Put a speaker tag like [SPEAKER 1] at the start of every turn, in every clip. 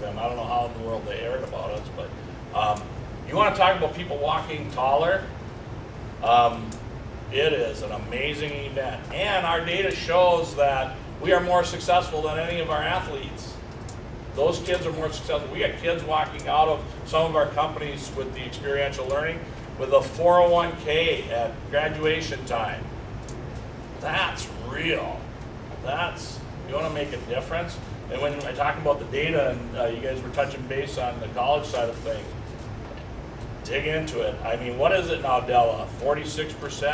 [SPEAKER 1] And I don't know how in the world they heard about us, but you want to talk about people walking taller? It is an amazing event, and our data shows that we are more successful than any of our athletes. Those kids are more successful. We got kids walking out of some of our companies with the experiential learning with a 401k at graduation time. That's real. You want to make a difference. And when I talk about the data, and you guys were touching base on the college side of things, dig into it. I mean, what is it now, Della? 46%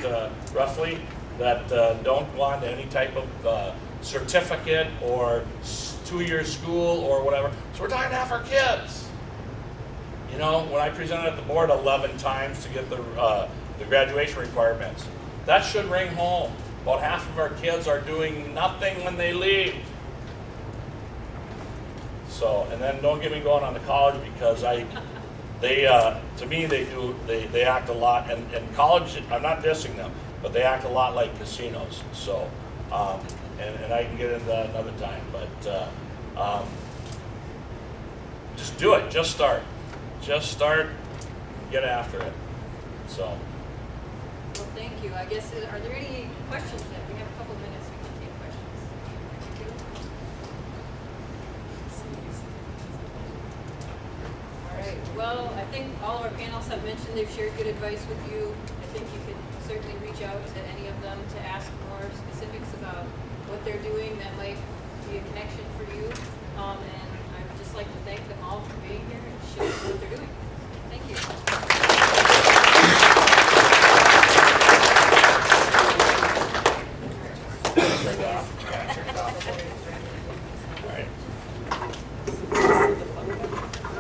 [SPEAKER 1] that roughly that don't go on to any type of certificate or 2-year school or whatever. So we're talking half our kids. You know, when I presented at the board 11 times to get the graduation requirements, that should ring home. About half of our kids are doing nothing when they leave. So, and then don't get me going on the college, because to me they act a lot, and college, I'm not dissing them, but they act a lot like casinos. So, and I can get into that another time, but just do it. Just start. Get after it. So.
[SPEAKER 2] Well, thank you. I guess, are there any questions that we have a couple minutes we can take questions? Thank you. All right. Well, I think all of our panels have mentioned they've shared good advice with you. I think you can certainly reach out to any of them to ask more specifics about what they're doing that might be a connection for you. And I would just like to thank them all for being here and sharing what they're doing. Thank you.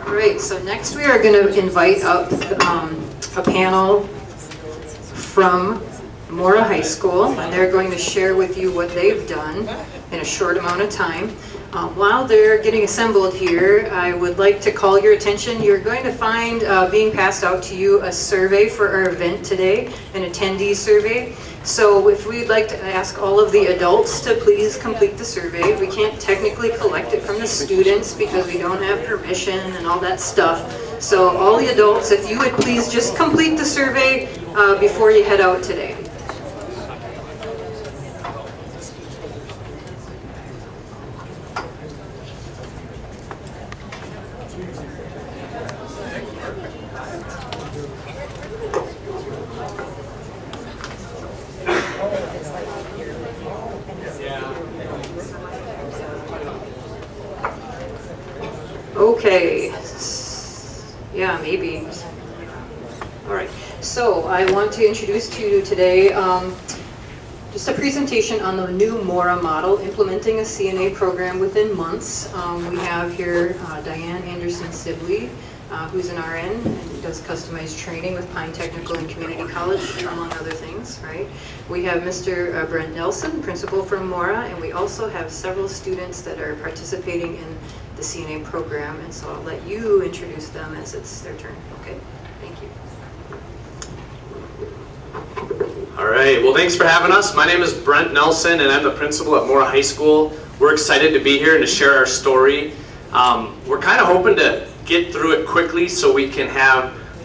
[SPEAKER 3] All right, so next we are going to invite up a panel from Mora High School, and they're going to share with you what they've done in a short amount of time. While they're getting assembled here, I would like to call your attention. You're going to find being passed out to you a survey for our event today, an attendee survey. So if we'd like to ask all of the adults to please complete the survey. We can't technically collect it from the students because we don't have permission and all that stuff. So all the adults, if you would please just complete the survey before you head out today. Okay, yeah, maybe. All right, so I want to introduce to you today just a presentation on the new Mora model, implementing a CNA program within months. We have here Diane Anderson-Sibley, who's an RN and does customized training with Pine Technical and Community College, among other things, right? We have Mr. Brent Nelson, principal from Mora, and we also have several students that are participating in the CNA program, and so I'll let you introduce them as it's their turn. Okay, thank you.
[SPEAKER 4] All right, well, thanks for having us. My name is Brent Nelson, and I'm the principal at Mora High School. We're excited to be here and to share our story. We're kind of hoping to get through it quickly so we can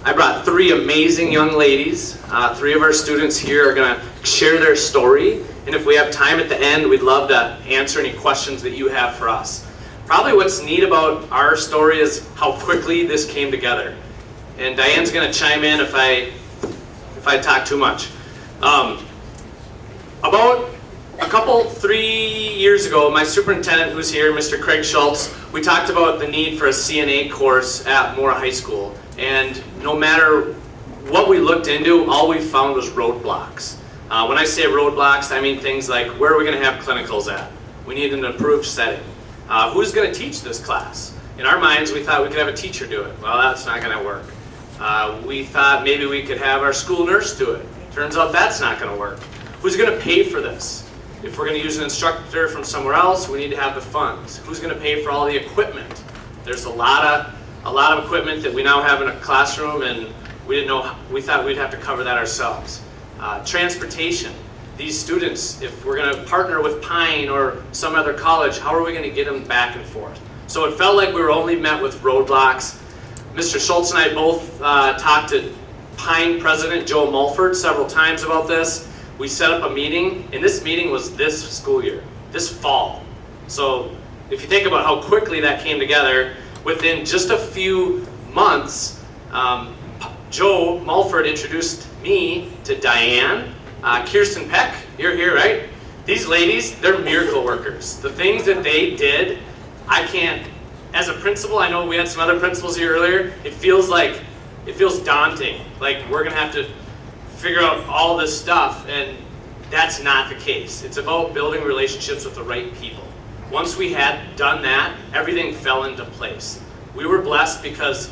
[SPEAKER 4] I brought 3 amazing young ladies. 3 of our students here are going to share their story, and if we have time at the end, we'd love to answer any questions that you have for us. Probably what's neat about our story is how quickly this came together. And Diane's going to chime in if I talk too much. About 3 years ago, my superintendent who's here, Mr. Craig Schultz, we talked about the need for a CNA course at Mora High School. And no matter what we looked into, all we found was roadblocks. When I say roadblocks, I mean things like, where are we going to have clinicals at? We need an approved setting. Who's going to teach this class? In our minds, we thought we could have a teacher do it. Well, that's not going to work. We thought maybe we could have our school nurse do it. Turns out that's not going to work. Who's going to pay for this? If we're going to use an instructor from somewhere else, we need to have the funds. Who's going to pay for all the equipment? There's a lot of equipment that we now have in a classroom, and we thought we'd have to cover that ourselves. Transportation. these students, if we're going to partner with Pine or some other college, how are we going to get them back and forth? So it felt like we were only met with roadblocks. Mr. Schultz and I both talked to Pine President Joe Mulford several times about this. We set up a meeting, and this meeting was this school year, this fall. So if you think about how quickly that came together, within just a few months, Joe Mulford introduced me to Diane, Kirsten Peck, you're here, right? These ladies, they're miracle workers. The things that they did, I can't, as a principal, I know we had some other principals here earlier, it feels daunting. Like we're gonna have to figure out all this stuff, and that's not the case. It's about building relationships with the right people. Once we had done that, everything fell into place. We were blessed because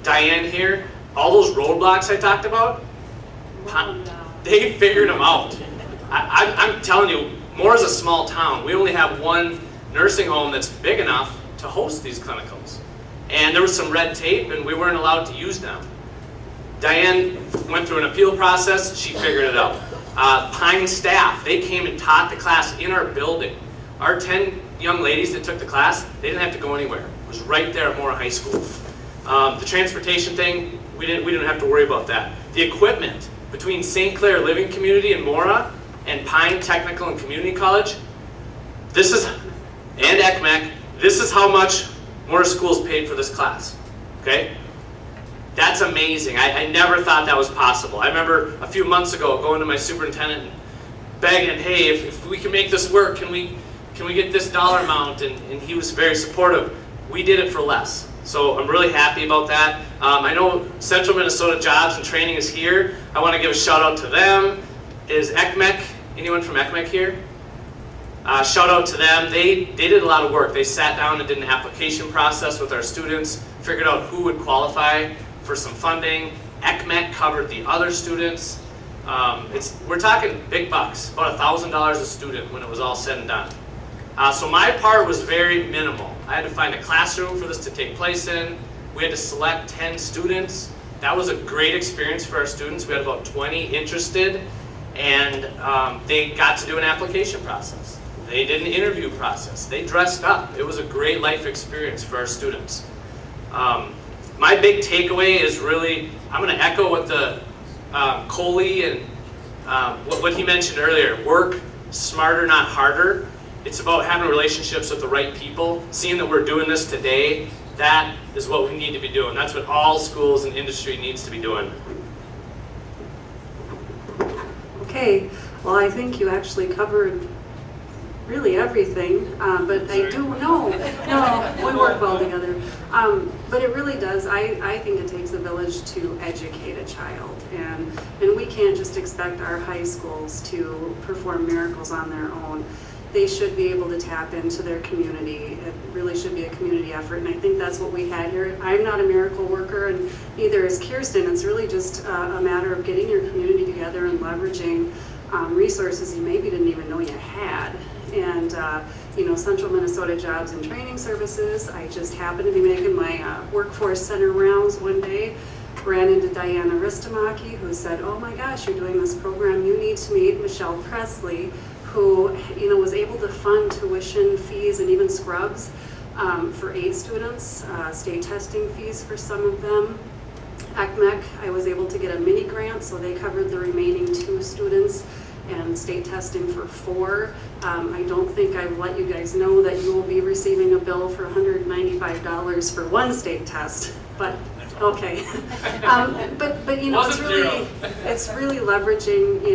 [SPEAKER 4] Diane here, all those roadblocks I talked about, they figured them out. I'm telling you, Moore's a small town. We only have one nursing home that's big enough to host these clinicals. And there was some red tape, and we weren't allowed to use them. Diane went through an appeal process. She figured it out. Pine staff, they came and taught the class in our building. Our 10 young ladies that took the class, they didn't have to go anywhere. It was right there at Moore High School. The transportation thing, we didn't have to worry about that. The equipment between St. Clair Living Community and Mora and Pine Technical and Community College, and ECMEC, this is how much Mora Schools paid for this class, okay? That's amazing. I never thought that was possible. I remember a few months ago going to my superintendent and begging, hey, if we can make this work, can we get this dollar amount? And he was very supportive. We did it for less. So I'm really happy about that. I know Central Minnesota Jobs and Training is here. I want to give a shout out to them. Is ECMEC, anyone from ECMEC here? Shout out to them. They did a lot of work. They sat down and did an application process with our students, figured out who would qualify for some funding. ECMEC covered the other students. We're talking big bucks, about $1,000 a student when it was all said and done. So my part was very minimal. I had to find a classroom for this to take place in. We had to select 10 students. That was a great experience for our students. We had about 20 interested, and they got to do an application process. They did an interview process. They dressed up. It was a great life experience for our students. My big takeaway is really, I'm going to echo what the Coley and what he mentioned earlier. Work smarter, not harder. It's about having relationships with the right people. Seeing that we're doing this today, that is what we need to be doing. That's what all schools and industry needs to be doing.
[SPEAKER 5] Okay, well, I think you actually covered really everything, but I do know, we work well together. But it really does, I think it takes a village to educate a child, and we can't just expect our high schools to perform miracles on their own. They should be able to tap into their community. It really should be a community effort, and I think that's what we had here. I'm not a miracle worker, and neither is Kirsten. It's really just a matter of getting your community together and leveraging resources you maybe didn't even know you had. And Central Minnesota Jobs and Training Services, I just happened to be making my workforce center rounds one day, ran into Diana Ristamaki, who said, oh my gosh, you're doing this program, you need to meet Michelle Presley, who was able to fund tuition fees and even scrubs for 8 students, state testing fees for some of them. ECMEC, I was able to get a mini grant, so they covered the remaining 2 students, and state testing for 4. I don't think I've let you guys know that you will be receiving a bill for $195 for 1 state test, but okay. But it's really leveraging,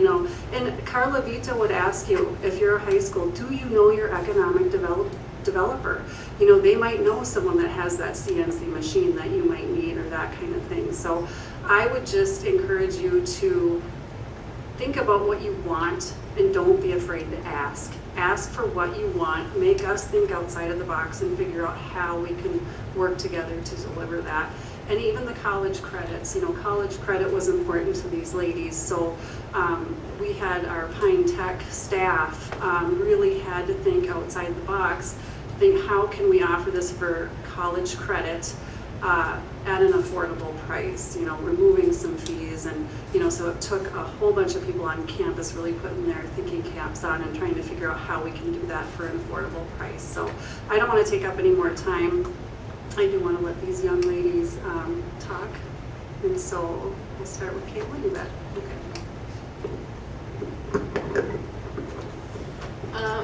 [SPEAKER 5] and Carla Vita would ask you, if you're a high school, do you know your economic developer? They might know someone that has that CNC machine that you might need or that kind of thing. So I would just encourage you to think about what you want and don't be afraid to ask. Ask for what you want. Make us think outside of the box and figure out how we can work together to deliver that. And even the college credits, college credit was important to these ladies. So we had our Pine Tech staff really had to think outside the box, think how can we offer this for college credit at an affordable price, you know, removing some fees. And, you know, so it took a whole bunch of people on campus really putting their thinking caps on and trying to figure out how we can do that for an affordable price. So I don't want to take up any more time. I do want to let these young ladies talk. And so we'll start with Caitlin. You bet. Okay.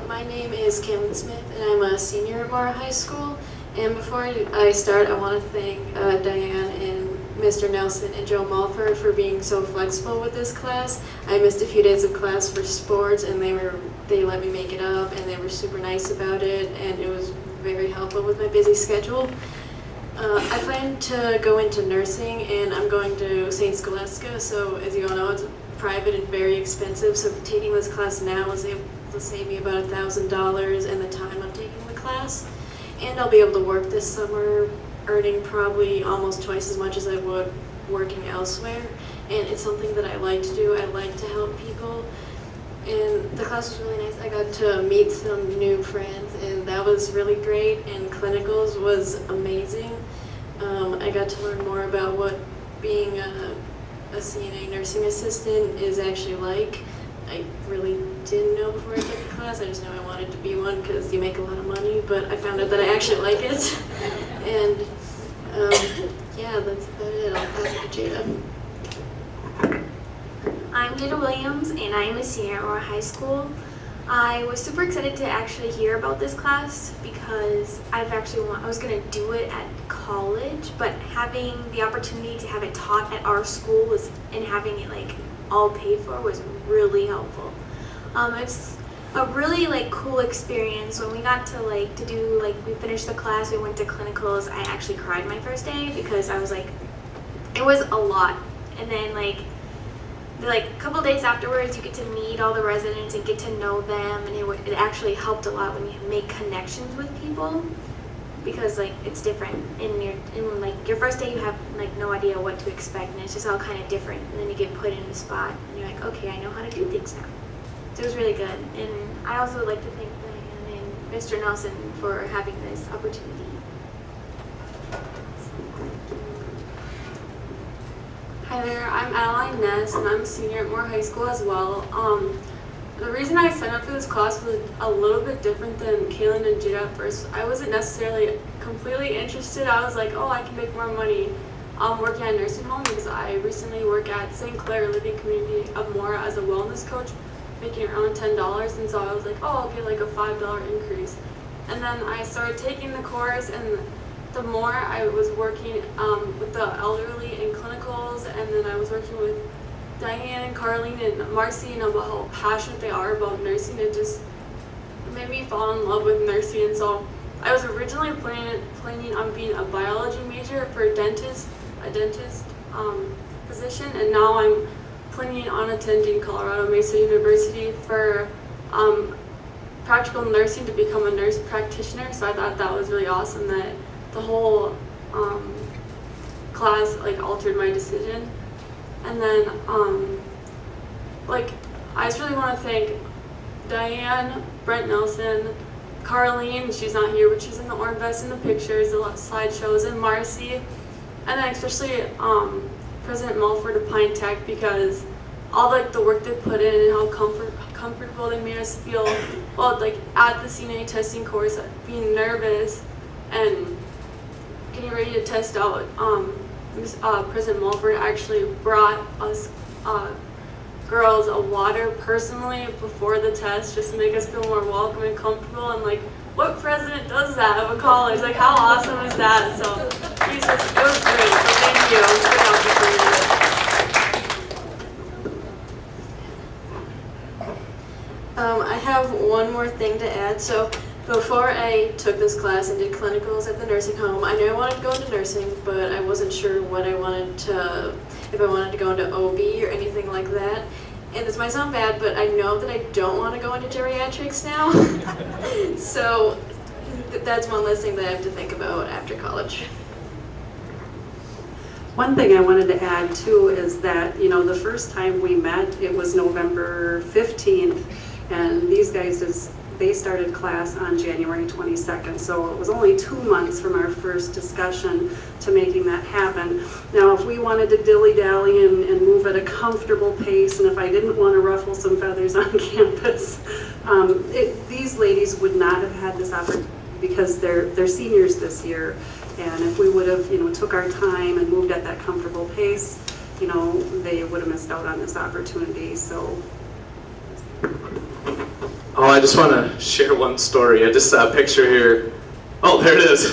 [SPEAKER 6] My name is Caitlin Smith, and I'm a senior at Mora High School. And before I start, I want to thank Diane and Mr. Nelson and Joe Mulford for being so flexible with this class. I missed a few days of class for sports, and they let me make it up, and they were super nice about it, and it was very helpful with my busy schedule. I plan to go into nursing, and I'm going to St. Scholastica, so as you all know, it's private and very expensive, so taking this class now is able to save me about $1,000 in the time I'm taking the class. And I'll be able to work this summer, earning probably almost twice as much as I would working elsewhere. And it's something that I like to do. I like to help people. And the class was really nice. I got to meet some new friends, and that was really great. And clinicals was amazing. I got to learn more about what being a CNA nursing assistant is actually like. I really didn't know before I took the class. I just knew I wanted to be one because you make a lot of money, but I found out that I actually like it. And yeah, that's about it. I'll pass it to Jada.
[SPEAKER 7] I'm Jada Williams, and I am a senior at Mora High School. I was super excited to actually hear about this class because I was going to do it at college, but having the opportunity to have it taught at our school and having it like all paid for was really helpful. It's a really like cool experience. When we got to do we finished the class, we went to clinicals. I actually cried my first day because I was like, it was a lot. And then a couple days afterwards, you get to meet all the residents and get to know them, and it actually helped a lot when you make connections with people, because it's different. In your first day, you have no idea what to expect, and it's just all kind of different. And then you get put in a spot, and you're like, okay, I know how to do things now. So it was really good. And I also would like to thank Diane and Mr. Nelson for having this opportunity.
[SPEAKER 5] Hi there, I'm Adeline Ness, and I'm a senior at Moore High School as well. The reason I signed up for this class was a little bit different than Kaylin and Jada at first. I wasn't necessarily completely interested. I was like, oh, I can make more money working at a nursing home, because I recently work at St. Clair Living Community of Mora as a wellness coach, making around $10, and so I was like, oh, I'll get a $5 increase. And then I started taking the course, and the more I was working with the elderly in clinicals, and then I was working with Diane and Carlene and Marcy, and about how passionate they are about nursing, it just made me fall in love with nursing. And so I was originally planning on being a biology major for a dentist position, and now I'm planning on attending Colorado Mesa University for practical nursing to become a nurse practitioner. So I thought that was really awesome that the whole class altered my decision. And then I just really want to thank Diane, Brent Nelson, Carlene, she's not here, but she's in the orange vest in the pictures, the slideshows, and Marcy, and then especially President Mulford of Pine Tech, because all the work they put in and how comfortable they made us feel at the CNA testing course, being nervous and getting ready to test out. President Mulford actually brought us girls a water personally before the test, just to make us feel more welcome and comfortable. And what president does that of a college? How awesome is that? So it was great. So thank you for the opportunity.
[SPEAKER 6] I have one more thing to add. So before I took this class and did clinicals at the nursing home, I knew I wanted to go into nursing, but I wasn't sure if I wanted to go into OB or anything like that. And this might sound bad, but I know that I don't want to go into geriatrics now. So that's one less thing that I have to think about after college.
[SPEAKER 5] One thing I wanted to add too is that, the first time we met, it was November 15th, and these guys they started class on January 22nd, so it was only 2 months from our first discussion to making that happen. Now, if we wanted to dilly-dally and move at a comfortable pace, and if I didn't want to ruffle some feathers on campus, these ladies would not have had this opportunity because they're seniors this year. And if we would have, took our time and moved at that comfortable pace, they would have missed out on this opportunity. So.
[SPEAKER 4] Oh, I just want to share one story. I just saw a picture here. Oh, there it is.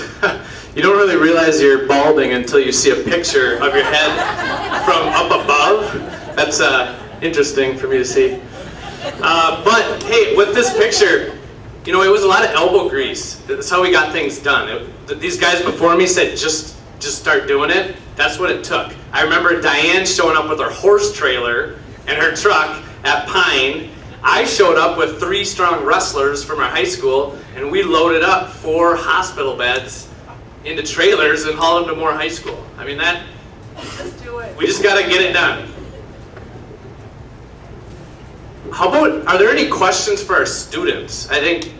[SPEAKER 4] You don't really realize you're balding until you see a picture of your head from up above. That's interesting for me to see. But hey, with this picture, it was a lot of elbow grease. That's how we got things done. These guys before me said, just start doing it. That's what it took. I remember Diane showing up with her horse trailer and her truck at Pine. I showed up with 3 strong wrestlers from our high school, and we loaded up 4 hospital beds into trailers and hauled them to Moore High School. I mean,
[SPEAKER 5] Just do it.
[SPEAKER 4] we just got to get it done. How about, are there any questions for our students? I think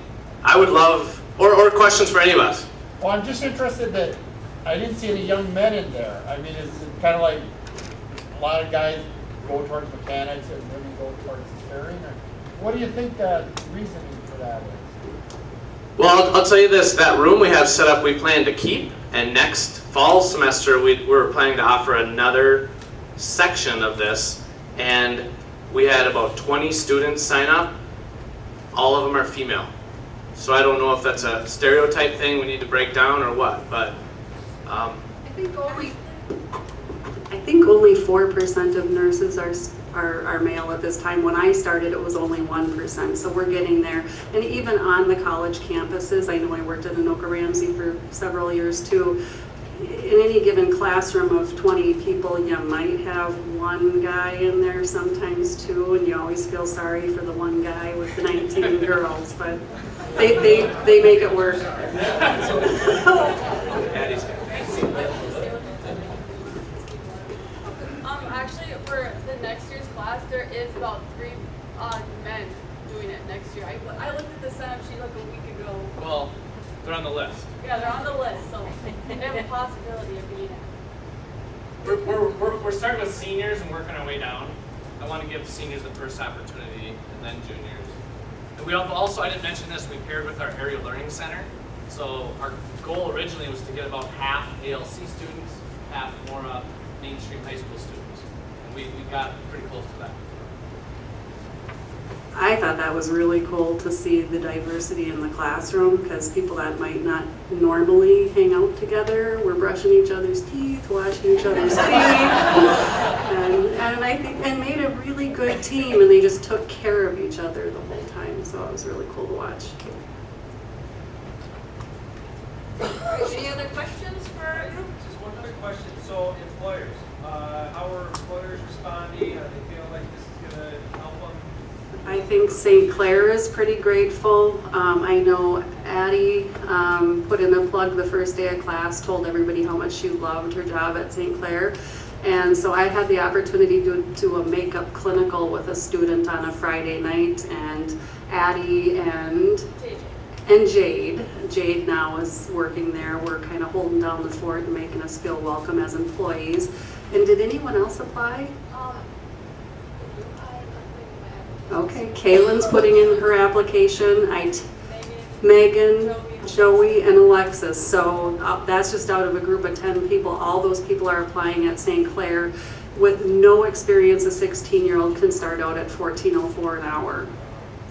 [SPEAKER 4] I would love, or questions for any of us.
[SPEAKER 8] Well, I'm just interested that I didn't see any young men in there. I mean, is it kind of like a lot of guys go towards mechanics and women go towards steering? Or what do you think the reasoning for that is?
[SPEAKER 4] Well, I'll tell you this, that room we have set up we plan to keep, and next fall semester we're planning to offer another section of this, and we had about 20 students sign up. All of them are female. So I don't know if that's a stereotype thing we need to break down or what, but
[SPEAKER 2] I
[SPEAKER 5] think only 4% of nurses are male at this time. When I started, it was only 1%, so we're getting there. And even on the college campuses, I know I worked at Anoka Ramsey for several years too. In any given classroom of 20 people, you might have one guy in there sometimes too, and you always feel sorry for the one guy with the 19 girls, but they make it work.
[SPEAKER 9] Actually, for the next year's class, there is about 3 men doing it next year. I looked at the sign-up sheet like a week ago.
[SPEAKER 4] well, they're on the list.
[SPEAKER 9] Yeah, they're on the list, so they have a possibility of being it.
[SPEAKER 4] We're starting with seniors and working our way down. I want to give seniors the first opportunity and then juniors. And we also, I didn't mention this, we paired with our area learning center. So our goal originally was to get about half ALC students, half more mainstream high school students. And we got pretty close to that.
[SPEAKER 5] I thought that was really cool to see the diversity in the classroom, because people that might not normally hang out together were brushing each other's teeth, washing each other's feet, and I think and made a really good team, and they just took care of each other the whole time. So it was really cool to watch.
[SPEAKER 2] Any other questions for you?
[SPEAKER 10] Just one quick question. So employers, how are employers responding? Are they feeling like this is going to help them?
[SPEAKER 5] I think St. Clair is pretty grateful. I know Addie put in a plug the first day of class, told everybody how much she loved her job at St. Clair. And so I had the opportunity to do a makeup clinical with a student on a Friday night, and Addie and Jade now is working there. We're kind of holding down the fort and making us feel welcome as employees. And did anyone else apply? Okay, Kaylin's putting in her application. Megan, Joey, and Alexis. So that's just out of a group of 10 people. All those people are applying at St. Clair. With no experience, a 16-year-old can start out at $14.04 an hour.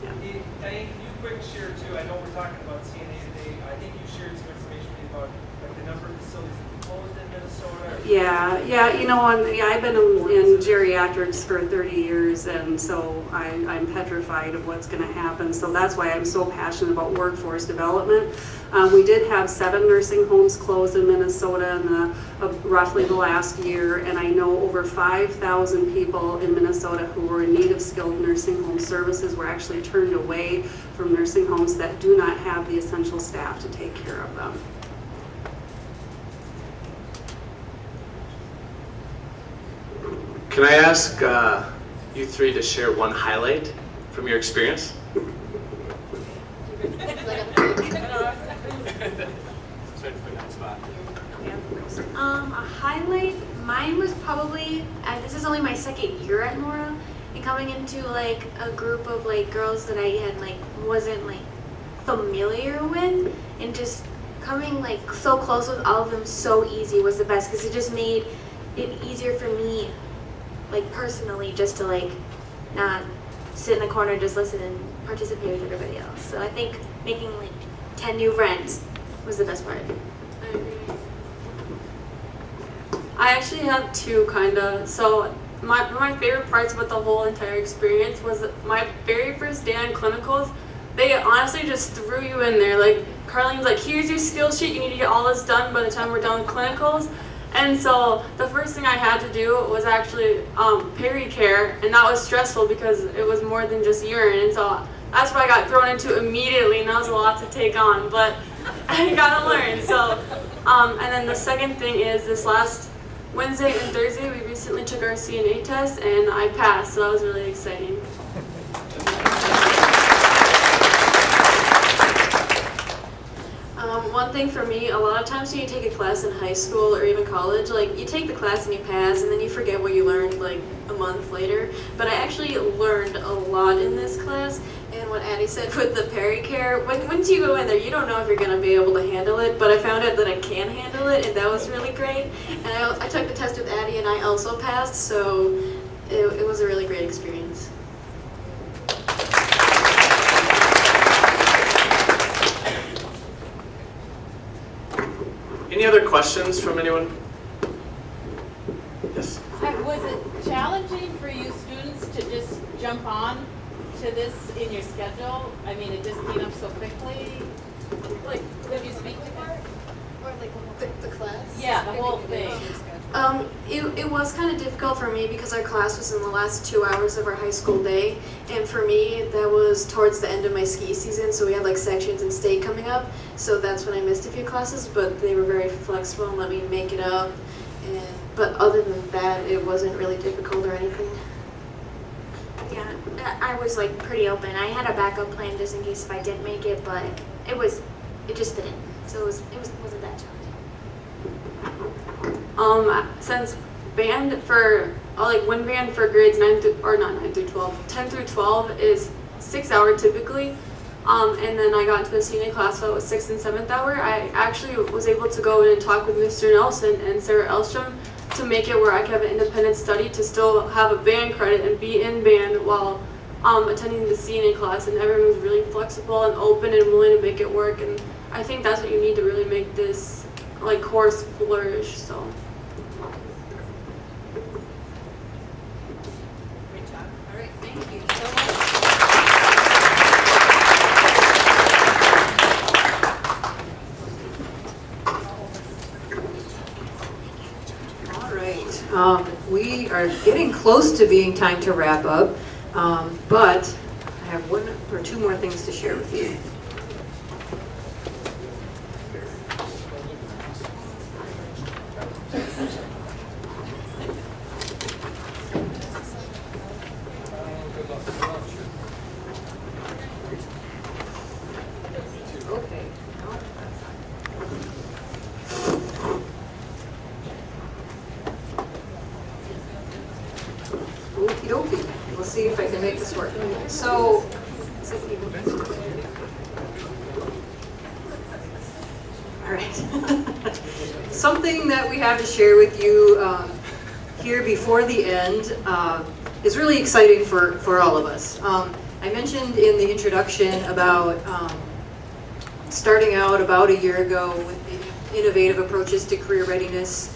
[SPEAKER 5] Yeah.
[SPEAKER 10] Diane, can you quick share too? I know we're talking about CNA today. I think you shared some information about like the number of facilities that closed in Minnesota.
[SPEAKER 5] Yeah. You know, I've been in geriatrics for 30 years, and so I'm petrified of what's going to happen. So that's why I'm so passionate about workforce development. We did have 7 nursing homes closed in Minnesota in roughly the last year, and I know over 5,000 people in Minnesota who were in need of skilled nursing home services were actually turned away from nursing homes that do not have the essential staff to take care of them.
[SPEAKER 4] Can I ask you 3 to share one highlight from your experience?
[SPEAKER 7] A highlight, mine was probably, this is only my second year at Mora, and coming into like a group of like girls that I had like wasn't like familiar with, and just coming like so close with all of them so easy was the best, because it just made it easier for me, like personally, just to like not sit in the corner, just listen and participate with everybody else. So I think making like 10 new friends was the best part.
[SPEAKER 9] I agree. I actually have two, kinda. So my favorite parts about the whole entire experience was that my very first day on clinicals, they honestly just threw you in there. Like, Carlene's like, here's your skill sheet, you need to get all this done by the time we're done with clinicals. And so the first thing I had to do was actually peri-care, and that was stressful because it was more than just urine. And so that's what I got thrown into immediately, and that was a lot to take on, but I gotta learn. So, and then the second thing is this last Wednesday and Thursday, we recently took our CNA test, and I passed, so that was really exciting.
[SPEAKER 6] One thing for me, a lot of times when you take a class in high school or even college, like you take the class and you pass and then you forget what you learned like a month later. But I actually learned a lot in this class, and what Addie said with the peri-care, once you go in there, you don't know if you're going to be able to handle it, but I found out that I can handle it, and that was really great. And I took the test with Addie and I also passed, so it was a really great experience.
[SPEAKER 4] Any other questions from anyone? Yes.
[SPEAKER 11] Was it challenging for you students to just jump on to this in your schedule? I mean, it just came up so quickly. Like, could you speak to that?
[SPEAKER 6] Or like the class?
[SPEAKER 11] Yeah, the whole thing.
[SPEAKER 6] It was kind of difficult for me because our class was in the last 2 hours of our high school day, and for me that was towards the end of my ski season, so we had like sections and state coming up, so that's when I missed a few classes, but they were very flexible and let me make it up. But other than that, it wasn't really difficult or anything.
[SPEAKER 7] Yeah, I was like pretty open. I had a backup plan just in case if I didn't make it, but it just didn't. So it wasn't that challenging.
[SPEAKER 9] Since band for wind band for grades 10 through 12 is 6 hour typically, and then I got into the CNA class, so it was 6th and 7th hour. I actually was able to go in and talk with Mr. Nelson and Sarah Elstrom to make it where I could have an independent study to still have a band credit and be in band while attending the CNA class, and everyone was really flexible and open and willing to make it work, and I think that's what you need to really make this course flourish. So.
[SPEAKER 2] Great job. All right, thank you so much.
[SPEAKER 3] All right, we are getting close to being time to wrap up, but I have one or two more things to share with you. Okay. Okie dokie. We'll see if I can make this work. So, all right. Something that we have to share with you here before the end is really exciting for all of us. I mentioned in the introduction about starting out about a year ago with the innovative approaches to career readiness.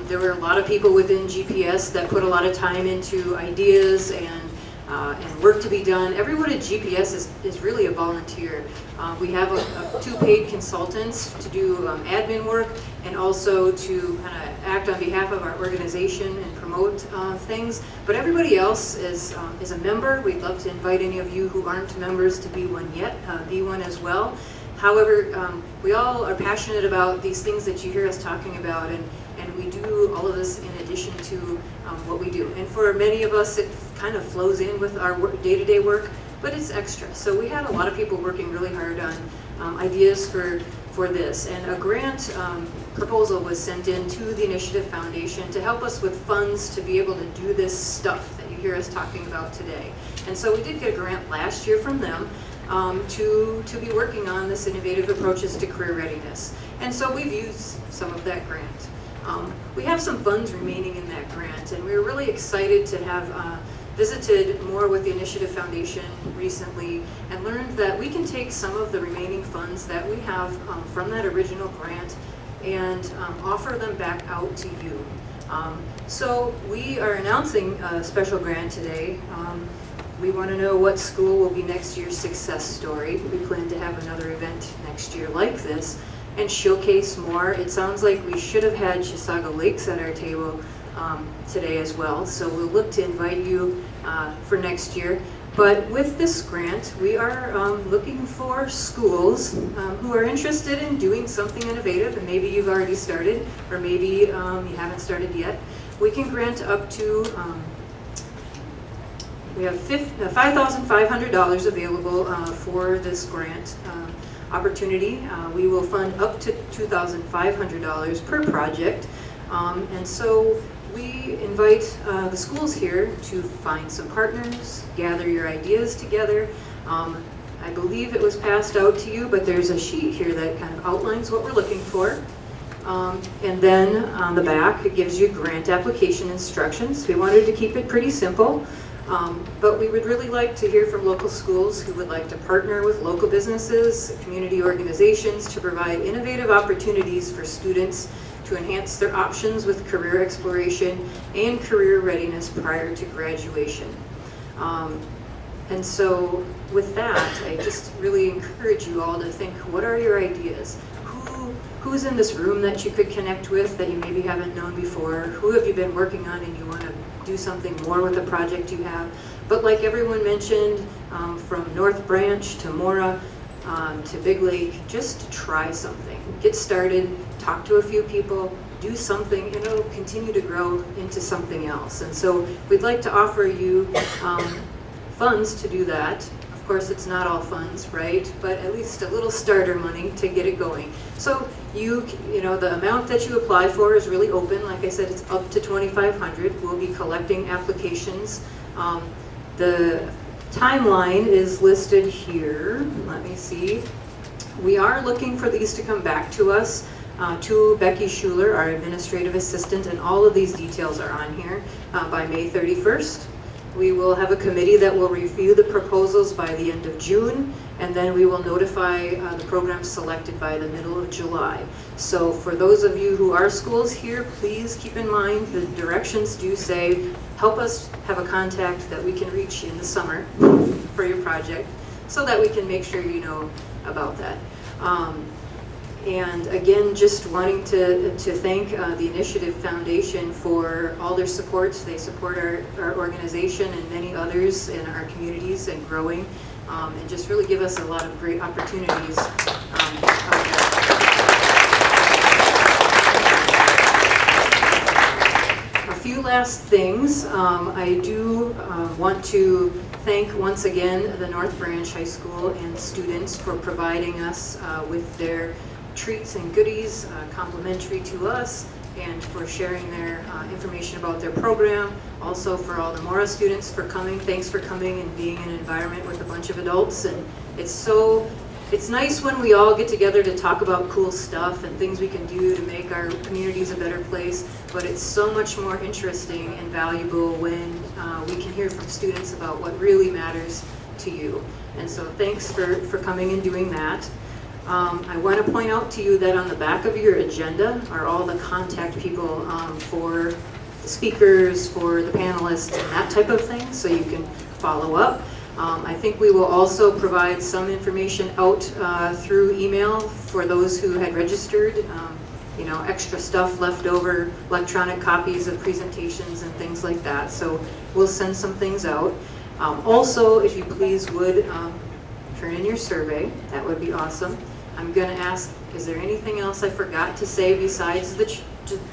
[SPEAKER 3] There were a lot of people within GPS that put a lot of time into ideas and work to be done. Everyone at GPS is really a volunteer. We have two paid consultants to do admin work and also to kind of act on behalf of our organization and promote things. But everybody else is a member. We'd love to invite any of you who aren't members to be one yet, be one as well. However, we all are passionate about these things that you hear us talking about, and we do all of this in addition to what we do. And for many of us, it kind of flows in with our day-to-day work, but it's extra. So we had a lot of people working really hard on ideas for for this. And a grant proposal was sent in to the Initiative Foundation to help us with funds to be able to do this stuff that you hear us talking about today. And so we did get a grant last year from them to be working on this innovative approaches to career readiness. And so we've used some of that grant. We have some funds remaining in that grant, and we're really excited to have visited more with the Initiative Foundation recently and learned that we can take some of the remaining funds that we have from that original grant and offer them back out to you. So we are announcing a special grant today. We want to know what school will be next year's success story. We plan to have another event next year like this and showcase more. It sounds like we should have had Chisago Lakes at our table today as well. So we'll look to invite you for next year. But with this grant, we are looking for schools who are interested in doing something innovative, and maybe you've already started, or maybe you haven't started yet. We can grant up to, we have $5,500 available for this grant opportunity. We will fund up to $2,500 per project. And so we invite the schools here to find some partners, gather your ideas together. I believe it was passed out to you, but there's a sheet here that kind of outlines what we're looking for. And then on the back, it gives you grant application instructions. We wanted to keep it pretty simple, but we would really like to hear from local schools who would like to partner with local businesses, community organizations to provide innovative opportunities for students to enhance their options with career exploration and career readiness prior to graduation. And so with that, I just really encourage you all to think, what are your ideas? Who's in this room that you could connect with that you maybe haven't known before? Who have you been working on and you want to do something more with a project you have? But like everyone mentioned, from North Branch to Mora to Big Lake, just try something. Get started, talk to a few people, do something, and it'll continue to grow into something else. And so we'd like to offer you funds to do that. Of course, it's not all funds, right? But at least a little starter money to get it going. So you know, the amount that you apply for is really open. Like I said, it's up to $2,500. We'll be collecting applications. The timeline is listed here. Let me see. We are looking for these to come back to us, to Becky Schuler, our administrative assistant, and all of these details are on here by May 31st. We will have a committee that will review the proposals by the end of June, and then we will notify the programs selected by the middle of July. So for those of you who are schools here, please keep in mind the directions do say, help us have a contact that we can reach in the summer for your project so that we can make sure you know about that. And again, just wanting to thank the Initiative Foundation for all their support. They support our organization and many others in our communities and growing, and just really give us a lot of great opportunities out there. A few last things. I do want to thank once again the North Branch High School and students for providing us with their treats and goodies complimentary to us, and for sharing their information about their program. Also for all the Mora students for coming. Thanks for coming and being in an environment with a bunch of adults. And it's nice when we all get together to talk about cool stuff and things we can do to make our communities a better place, but it's so much more interesting and valuable when we can hear from students about what really matters to you. And so thanks for coming and doing that. I want to point out to you that on the back of your agenda are all the contact people for the speakers, for the panelists, and that type of thing, so you can follow up. I think we will also provide some information out through email for those who had registered, you know, extra stuff left over, electronic copies of presentations and things like that. So we'll send some things out. Also, if you please would turn in your survey, that would be awesome. I'm going to ask, is there anything else I forgot to say besides the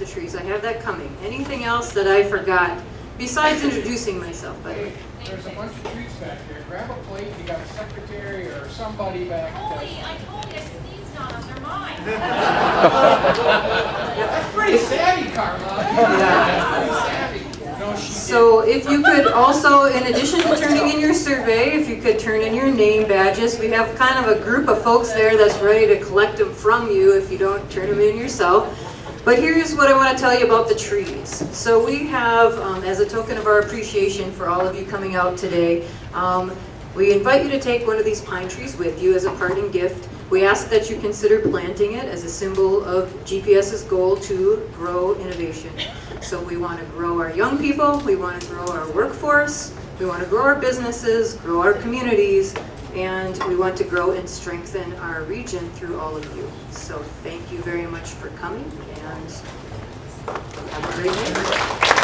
[SPEAKER 3] trees? I have that coming. Anything else that I forgot besides introducing myself, by the way?
[SPEAKER 8] There's a bunch of treats back here. Grab a plate. You got a secretary or somebody back there.
[SPEAKER 12] I told you, I sneezed on them. They're
[SPEAKER 11] mine.
[SPEAKER 8] That's pretty savvy, Carla. Pretty savvy. No, she
[SPEAKER 3] So if you could also, in addition to turning in your survey, if you could turn in your name badges, we have kind of a group of folks there that's ready to collect them from you if you don't turn them in yourself. But here's what I want to tell you about the trees. So we have, as a token of our appreciation for all of you coming out today, we invite you to take one of these pine trees with you as a parting gift. We ask that you consider planting it as a symbol of GPS's goal to grow innovation. So we want to grow our young people, we want to grow our workforce, we want to grow our businesses, grow our communities, and we want to grow and strengthen our region through all of you. So thank you very much for coming, and have a great day.